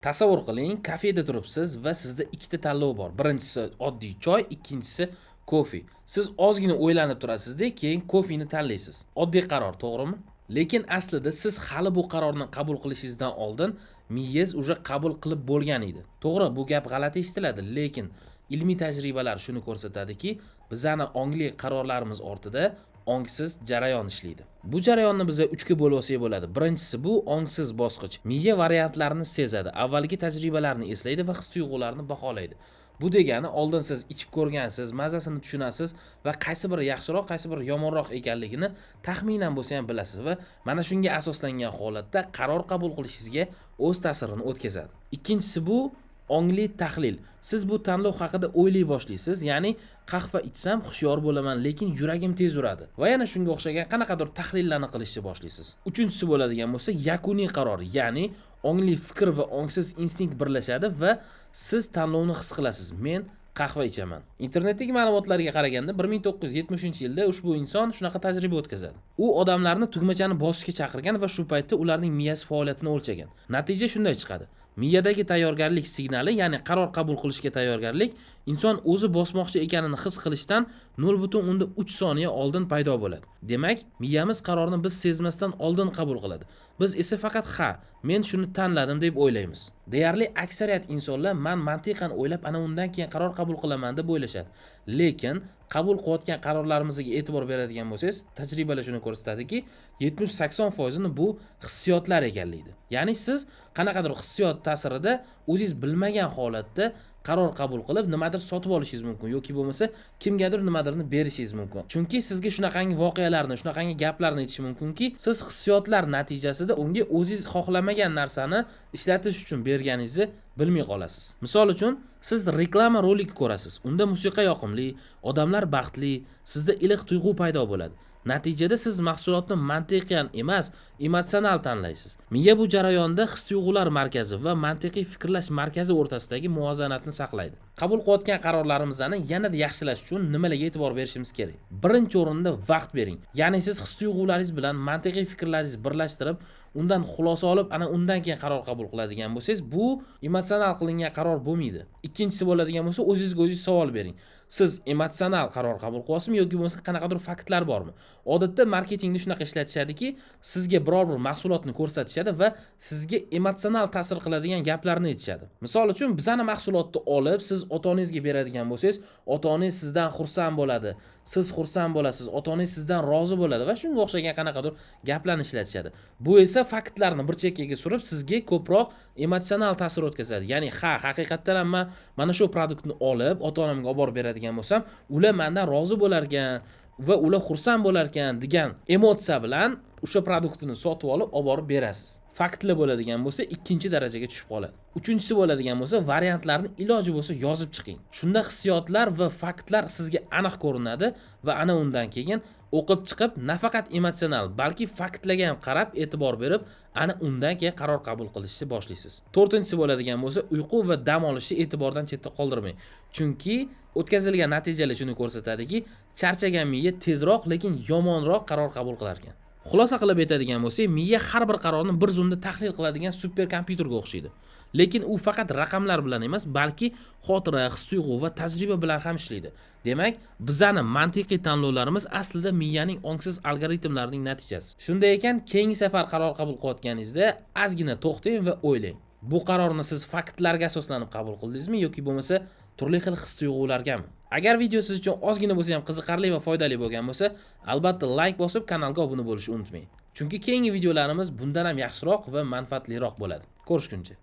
Tasavvur qiling, kafeda turibsiz va sizda ikkita tanlov bor. Birinchisi oddiy choy, ikkinchisi kofe. Siz ozgina o'ylanib turasizda, keyin kofeni tanlaysiz. Oddiy qaror, to'g'rimi? Lekin aslida siz hali bu qarorni qabul qilishingizdan oldin miyangiz уже qabul qilib bo'lgan edi. To'g'ri, bu gap g'alati eshitiladi, lekin ilmiy tajribalar shuni ko'rsatadiki, bizani ongli qarorlarimiz ortida ongsiz jarayon ishlaydi. Bu jarayonni biz 3 ga bo'lib olsak bo'ladi. Birinchisi bu ongsiz bosqich. Miya variantlarni sezadi, avvalgi tajribalarni eslaydi va his-tuyg'ularni baholaydi. Bu degani oldin siz ichib ko'rgansiz, mazasini tushunasiz va qaysi biri yaxshiroq, qaysi biri yomonroq ekanligini taxminan bo'lsa ham bilasiz va mana shunga asoslangan holatda qaror qabul qilishingizga o'z ta'sirini o'tkazadi. Ikkinchisi bu ongli tahlil. Siz bu tanlov haqida o'ylay boshlaysiz, ya'ni qahva ichsam hushyor bo'laman, lekin yuragim tez uradi. Va yana shunga o'xshagan qanaqadir tahlillarni qilishni boshlaysiz. Uchinchisi bo'ladigan bo'lsa yakuniy qaror, ya'ni ongli fikr va ongsiz instinkt birlashadi va siz tanlovni his qilasiz. Men qahva ichaman. Internetdagi ma'lumotlarga qaraganda 1970-yilda ushbu inson shunaqa tajriba o'tkazadi. U odamlarni tugmachani bosishga chaqirgan va shu paytda ularning miyasi faoliyatini o'lchagan. Natija shunday chiqadi. Miyadagi tayyorgarlik signali, ya'ni qaror qabul qilishga tayyorgarlik, inson o'zi bosmoqchi ekanini his qilishdan 0.3 soniya oldin paydo bo'ladi. Demak, miyamiz qarorni biz sezmasdan oldin qabul qiladi. Biz esa faqat ha, men shuni tanladim deb o'ylaymiz. Deyarli aksariyat insonlar men mantiqan o'ylab ana undan keyin qaror qabul qilaman deb o'ylashadi. Lekin qabul qilayotgan qarorlarimizga e'tibor beradigan bo'lsangiz, tajribalar shuni ko'rsatadiki, 70-80% ni bu hissiyotlar ekanligini. Ya'ni siz qanaqadir hissiyot ta'sirida o'zingiz bilmagan holatda qaror qabul qilib nimadir sotib olishingiz mumkin yoki bo'lmasa kimgadir nimadirni berishingiz mumkin. Chunki sizga shunaqangi voqealarni, shunaqangi gaplarni aytishi mumkinki, siz hissiyotlar natijasida unga o'zingiz xohlamagan narsani ishlatish uchun berganingizni bilmay qolasiz. Misol uchun, siz reklama roligi ko'rasiz. Unda musiqa yoqimli, odamlar baxtli, sizda iliq tuyg'u paydo bo'ladi. Natijada siz mahsulotni mantiqiyan emas, emotsional tanlaysiz. Miya bu jarayonda his-tuyg'ular markazi va mantiqiy fikrlash markazi o'rtasidagi muvozanatni saqlaydi. Qabul qilayotgan qarorlarimizni yanada yaxshilash uchun nimalarga e'tibor berishimiz kerak? Birinchi o'rinda vaqt bering. Ya'ni siz his-tuyg'ularingiz bilan mantiqiy fikrlaringizni birlashtirib, undan xulosa olib, ana undan keyin qaror qabul qiladigan bo'lsangiz, bu emotsional qilingan qaror bo'lmaydi. Ikkinchisi bo'ladigan bo'lsa, o'zingizga o'zingiz savol bering. Siz emotsional qaror qabul qilyapsizmi yoki bo'lmasa qanaqadir faktlar bormi? Odatda marketingda shunaqa ishlatishadiki, sizga biror bir mahsulotni ko'rsatishadi va sizga emotsional ta'sir qiladigan gaplarni aytishadi. Misol uchun, bizani mahsulotni olib, siz ota-onangizga beradigan bo'lsangiz, ota-onangiz sizdan xursand bo'ladi, siz xursand bo'lasiz, ota-onangiz sizdan rozi bo'ladi va shunga o'xshagan qanaqadir gaplarni ishlatishadi. Bu esa faktlarni bir chekkaga surib, sizga ko'proq emotsional ta'sir o'tkazadi. Ya'ni, haqiqatdan ham men mana shu produktni olib, ota-onamga olib borib beradigan bo'lsam, ular mendan rozi bo'lar ekan va ular xursand bo'lar ekan degan emotsiya bilan o'sha produktni sotib olib borib berasiz. Faktli bo'ladigan bo'lsa, ikkinchi darajaga tushib qoladi. Uchinchisi bo'ladigan bo'lsa, variantlarni iloji bo'lsa yozib chiqing. Shunda hissiyotlar va faktlar sizga aniq ko'rinadi va ana undan keyin o'qib chiqib, nafaqat emotsional, balki faktlarga ham qarab, e'tibor berib, ana undan keyin qaror qabul qilishni boshlaysiz. To'rtinchisi bo'ladigan bo'lsa, uyqu va dam olishni e'tibordan chetda qoldirmang. Chunki o'tkazilgan natijalar shuni ko'rsatadiki, charchagan miya tezroq, lekin yomonroq qaror qabul qilar ekan. Xulosa qilib aytadigan bo'lsak, miya har bir qarorni bir zumda tahlil qiladigan super kompyuterga o'xshaydi. Lekin u faqat raqamlar bilan emas, balki xotira, his-tuyg'u va tajriba bilan ham ishlaydi. Demak, bizani mantiqiy tanlovlarimiz aslida miyaning ongsiz algoritmlarining natijasi. Shunday ekan, keyingi safar qaror qabul qilayotganingizda ozgina to'xtang va o'ylang. Bu qarorni siz faktlarga asoslanib qabul qildingizmi yoki bo'lmasa turli xil his-tuyg'ulargami? Agar video siz uchun ozgina bo'lsa ham qiziqarli va foydali bo'lgan bo'lsa, albatta like bosib kanalga obuna bo'lishni unutmang. Chunki keyingi videolarimiz bundan ham yaxshiroq va manfaatliroq bo'ladi. Ko'rishguncha